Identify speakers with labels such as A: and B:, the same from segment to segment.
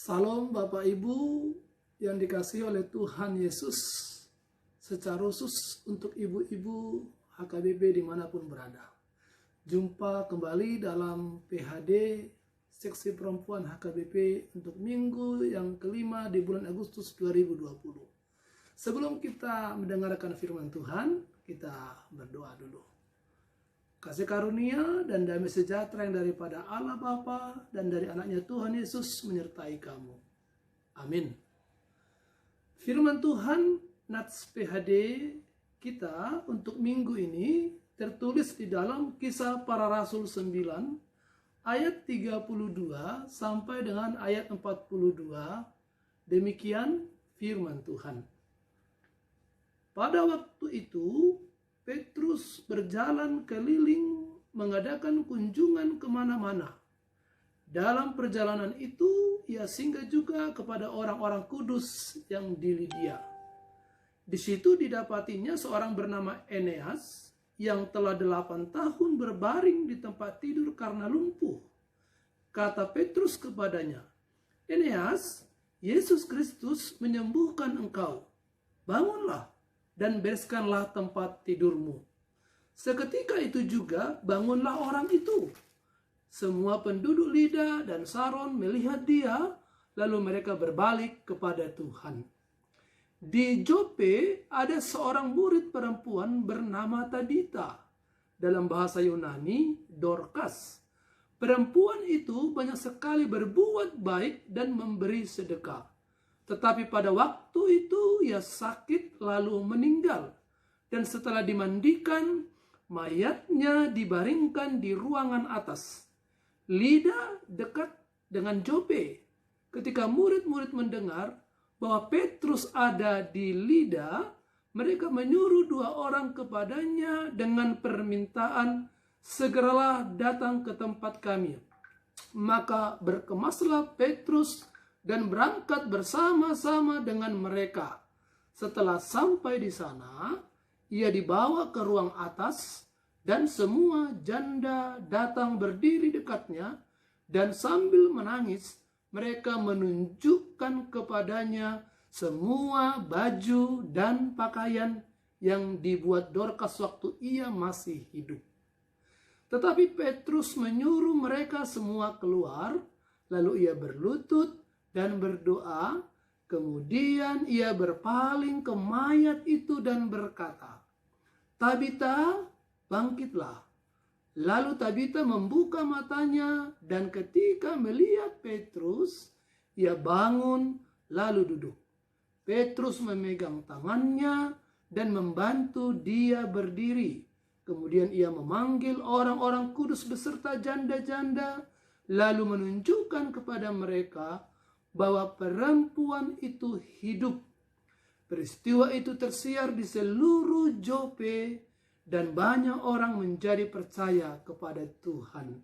A: Salam Bapak Ibu yang dikasihi oleh Tuhan Yesus, secara khusus untuk ibu-ibu HKBP dimanapun berada. Jumpa kembali dalam PHD Seksi Perempuan HKBP untuk minggu yang kelima di bulan Agustus 2020. Sebelum kita mendengarkan firman Tuhan, kita berdoa dulu. Kasih karunia dan damai sejahtera yang daripada Allah Bapa dan dari anaknya Tuhan Yesus menyertai kamu. Amin. Firman Tuhan Nats PHD kita untuk minggu ini tertulis di dalam Kisah Para Rasul 9 ayat 32 sampai dengan ayat 42. Demikian firman Tuhan. Pada waktu itu Petrus berjalan keliling mengadakan kunjungan kemana-mana. Dalam perjalanan itu, ia singgah juga kepada orang-orang kudus yang di Lidia. Di situ didapatinya seorang bernama Eneas yang telah 8 tahun berbaring di tempat tidur karena lumpuh. Kata Petrus kepadanya, "Eneas, Yesus Kristus menyembuhkan engkau. Bangunlah dan bereskanlah tempat tidurmu." Seketika itu juga bangunlah orang itu. Semua penduduk Lida dan Saron melihat dia, lalu mereka berbalik kepada Tuhan. Di Jope ada seorang murid perempuan bernama Tabita, dalam bahasa Yunani Dorcas. Perempuan itu banyak sekali berbuat baik dan memberi sedekah. Tetapi pada waktu itu ia sakit lalu meninggal. Dan setelah dimandikan, mayatnya dibaringkan di ruangan atas. Lida dekat dengan Jope. Ketika murid-murid mendengar bahwa Petrus ada di Lida, mereka menyuruh 2 orang kepadanya dengan permintaan, "Segeralah datang ke tempat kami." Maka berkemaslah Petrus dan berangkat bersama-sama dengan mereka. Setelah sampai di sana, ia dibawa ke ruang atas dan semua janda datang berdiri dekatnya, dan sambil menangis mereka menunjukkan kepadanya semua baju dan pakaian yang dibuat Dorcas waktu ia masih hidup. Tetapi Petrus menyuruh mereka semua keluar, lalu ia berlutut dan berdoa. Kemudian ia berpaling ke mayat itu dan berkata, "Tabita, bangkitlah." Lalu Tabita membuka matanya, dan ketika melihat Petrus, ia bangun lalu duduk. Petrus memegang tangannya dan membantu dia berdiri. Kemudian ia memanggil orang-orang kudus beserta janda-janda, lalu menunjukkan kepada mereka bahwa perempuan itu hidup. Peristiwa itu tersiar di seluruh Jope dan banyak orang menjadi percaya kepada Tuhan.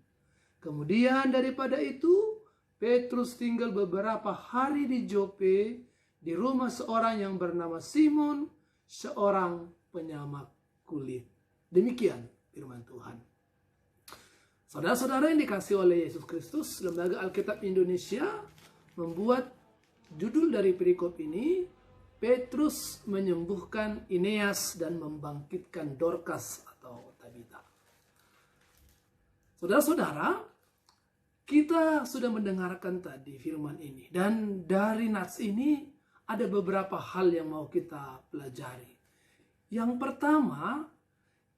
A: Kemudian daripada itu, Petrus tinggal beberapa hari di Jope di rumah seorang yang bernama Simon, seorang penyamak kulit. Demikian firman Tuhan. Saudara-saudara yang dikasihi oleh Yesus Kristus, Lembaga Alkitab Indonesia membuat judul dari perikop ini, Petrus menyembuhkan Eneas dan membangkitkan Dorcas atau Tabita. Saudara-saudara, kita sudah mendengarkan tadi firman ini, dan dari nats ini ada beberapa hal yang mau kita pelajari. Yang pertama,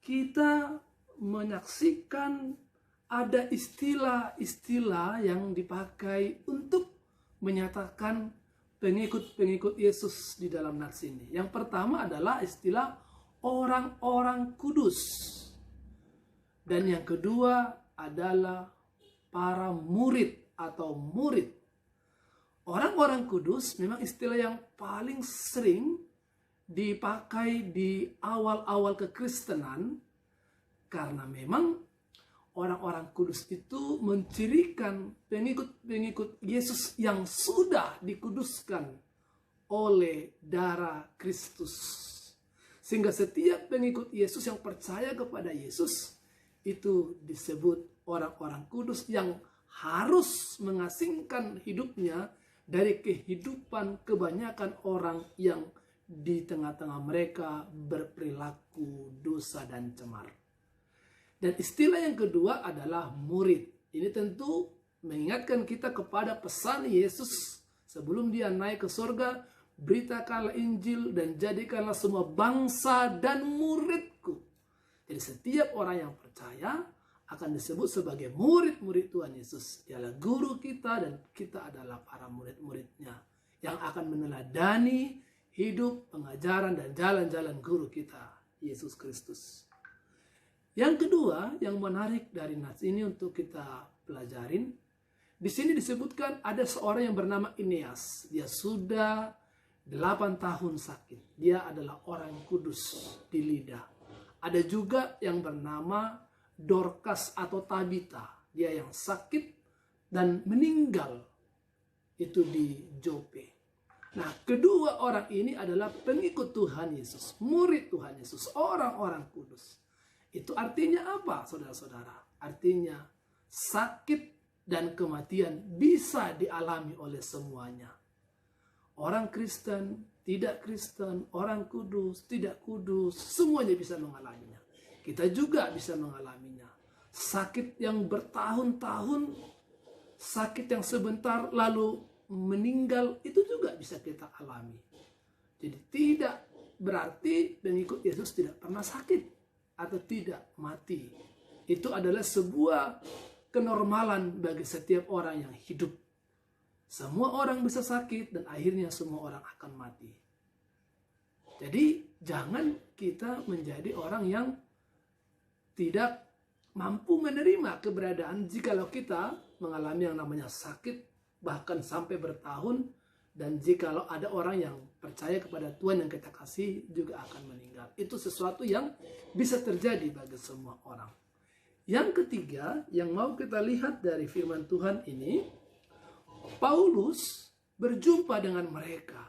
A: kita menyaksikan ada istilah-istilah yang dipakai untuk menyatakan pengikut-pengikut Yesus di dalam nats ini. Yang pertama adalah istilah orang-orang kudus. Dan yang kedua adalah para murid atau murid. Orang-orang kudus memang istilah yang paling sering dipakai di awal-awal kekristenan, karena memang orang-orang kudus itu mencirikan pengikut-pengikut Yesus yang sudah dikuduskan oleh darah Kristus. Sehingga setiap pengikut Yesus yang percaya kepada Yesus itu disebut orang-orang kudus yang harus mengasingkan hidupnya dari kehidupan kebanyakan orang yang di tengah-tengah mereka berperilaku dosa dan cemar. Dan istilah yang kedua adalah murid. Ini tentu mengingatkan kita kepada pesan Yesus sebelum dia naik ke surga, beritakanlah Injil dan jadikanlah semua bangsa dan muridku. Jadi setiap orang yang percaya akan disebut sebagai murid-murid Tuhan Yesus. Dialah guru kita dan kita adalah para murid-muridnya yang akan meneladani hidup, pengajaran, dan jalan-jalan guru kita, Yesus Kristus. Yang kedua yang menarik dari nas ini untuk kita pelajarin, di sini disebutkan ada seorang yang bernama Eneas. Dia sudah 8 tahun sakit. Dia adalah orang kudus di lidah. Ada juga yang bernama Dorcas atau Tabita. Dia yang sakit dan meninggal itu di Jope. Nah, kedua orang ini adalah pengikut Tuhan Yesus, murid Tuhan Yesus, orang-orang kudus. Itu artinya apa, saudara-saudara? Artinya sakit dan kematian bisa dialami oleh semuanya. Orang Kristen, tidak Kristen, orang kudus, tidak kudus, semuanya bisa mengalaminya. Kita juga bisa mengalaminya. Sakit yang bertahun-tahun, sakit yang sebentar lalu meninggal, itu juga bisa kita alami. Jadi tidak berarti pengikut Yesus tidak pernah sakit atau tidak mati. Itu adalah sebuah kenormalan bagi setiap orang yang hidup. Semua orang bisa sakit dan akhirnya semua orang akan mati. Jadi jangan kita menjadi orang yang tidak mampu menerima keberadaan jikalau kita mengalami yang namanya sakit bahkan sampai bertahun, dan jikalau ada orang yang percaya kepada Tuhan yang kita kasih juga akan meninggal. Itu sesuatu yang bisa terjadi bagi semua orang. Yang ketiga yang mau kita lihat dari firman Tuhan ini, Paulus berjumpa dengan mereka,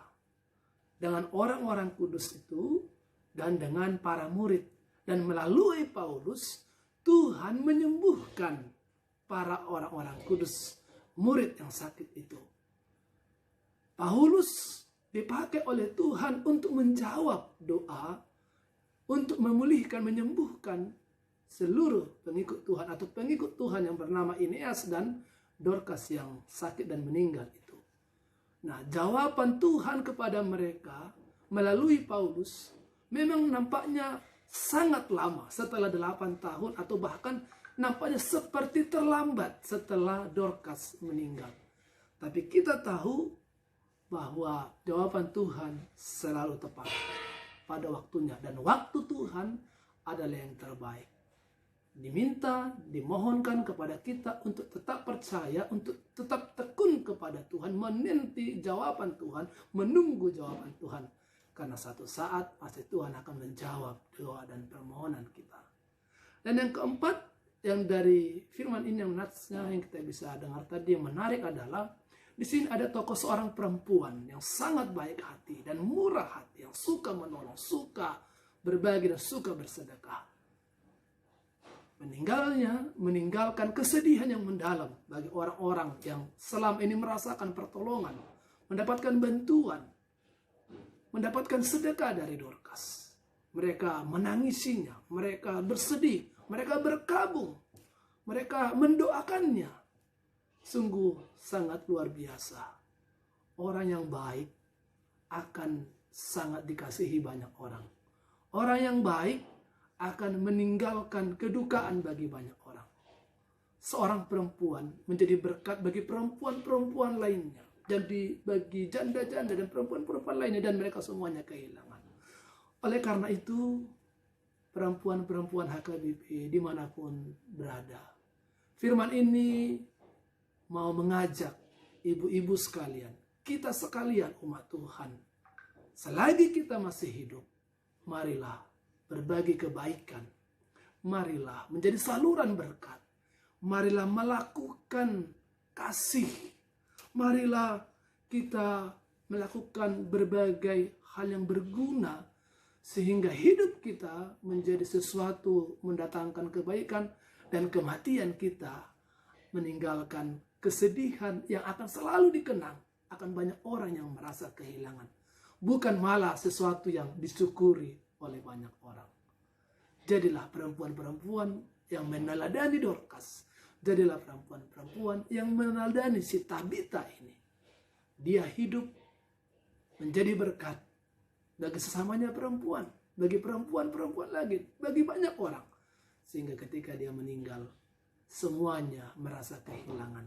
A: dengan orang-orang kudus itu dan dengan para murid. Dan melalui Paulus, Tuhan menyembuhkan para orang-orang kudus, murid yang sakit itu. Paulus dipakai oleh Tuhan untuk menjawab doa, untuk memulihkan, menyembuhkan seluruh pengikut Tuhan atau pengikut Tuhan yang bernama Eneas dan Dorcas yang sakit dan meninggal itu. Nah, jawaban Tuhan kepada mereka melalui Paulus memang nampaknya sangat lama setelah 8 tahun atau bahkan nampaknya seperti terlambat setelah Dorcas meninggal. Tapi kita tahu bahwa jawaban Tuhan selalu tepat pada waktunya. Dan waktu Tuhan adalah yang terbaik. Diminta, dimohonkan kepada kita untuk tetap percaya, untuk tetap tekun kepada Tuhan, menanti jawaban Tuhan, menunggu jawaban Tuhan. Karena satu saat pasti Tuhan akan menjawab doa dan permohonan kita. Dan yang keempat, yang dari firman ini yang natsnya yang kita bisa dengar tadi yang menarik adalah di sini ada tokoh seorang perempuan yang sangat baik hati dan murah hati, yang suka menolong, suka berbagi dan suka bersedekah. Meninggalkan kesedihan yang mendalam bagi orang-orang yang selama ini merasakan pertolongan, mendapatkan bantuan, mendapatkan sedekah dari Dorcas. Mereka menangisinya, mereka bersedih, mereka berkabung, mereka mendoakannya. Sungguh sangat luar biasa. Orang yang baik akan sangat dikasihi banyak orang. Orang yang baik akan meninggalkan kedukaan bagi banyak orang. Seorang perempuan menjadi berkat bagi perempuan-perempuan lainnya. Jadi bagi janda-janda dan perempuan-perempuan lainnya, dan mereka semuanya kehilangan. Oleh karena itu, perempuan-perempuan HKBP dimanapun berada, firman ini mau mengajak ibu-ibu sekalian, kita sekalian umat Tuhan, selagi kita masih hidup, marilah berbagi kebaikan, marilah menjadi saluran berkat, marilah melakukan kasih, marilah kita melakukan berbagai hal yang berguna, sehingga hidup kita menjadi sesuatu mendatangkan kebaikan, dan kematian kita meninggalkan kesedihan yang akan selalu dikenang akan banyak orang yang merasa kehilangan. Bukan malah sesuatu yang disyukuri oleh banyak orang. Jadilah perempuan-perempuan yang meneladani Dorcas. Jadilah perempuan-perempuan yang meneladani si Tabita ini. Dia hidup menjadi berkat bagi sesamanya perempuan, bagi perempuan-perempuan lagi, bagi banyak orang. Sehingga ketika dia meninggal, semuanya merasa kehilangan,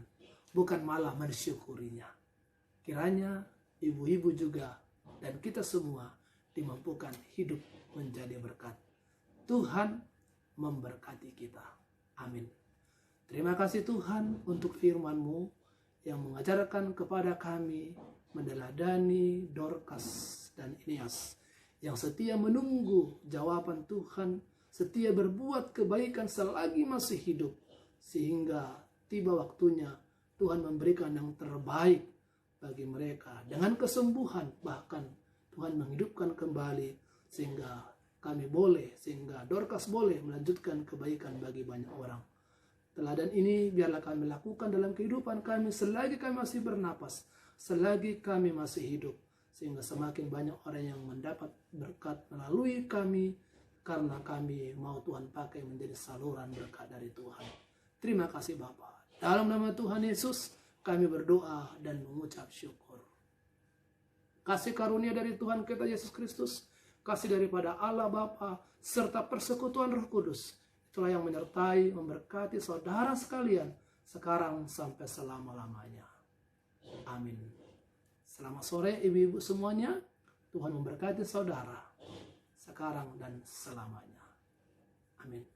A: bukan malah mensyukurinya. Kiranya ibu-ibu juga dan kita semua dimampukan hidup menjadi berkat. Tuhan memberkati kita. Amin. Terima kasih Tuhan untuk firman-Mu yang mengajarkan kepada kami meneladani Dorcas dan Eneas yang setia menunggu jawaban Tuhan, setia berbuat kebaikan selagi masih hidup, sehingga tiba waktunya Tuhan memberikan yang terbaik bagi mereka dengan kesembuhan, bahkan Tuhan menghidupkan kembali sehingga sehingga Dorcas boleh melanjutkan kebaikan bagi banyak orang. Teladan ini biarlah kami lakukan dalam kehidupan kami selagi kami masih bernapas, selagi kami masih hidup, sehingga semakin banyak orang yang mendapat berkat melalui kami, karena kami mau Tuhan pakai menjadi saluran berkat dari Tuhan. Terima kasih Bapa. Dalam nama Tuhan Yesus kami berdoa dan mengucap syukur. Kasih karunia dari Tuhan kita Yesus Kristus, kasih daripada Allah Bapa, serta persekutuan Roh Kudus, itulah yang menyertai, memberkati saudara sekalian, sekarang sampai selama-lamanya. Amin. Selamat sore ibu-ibu semuanya, Tuhan memberkati saudara, sekarang dan selamanya. Amin.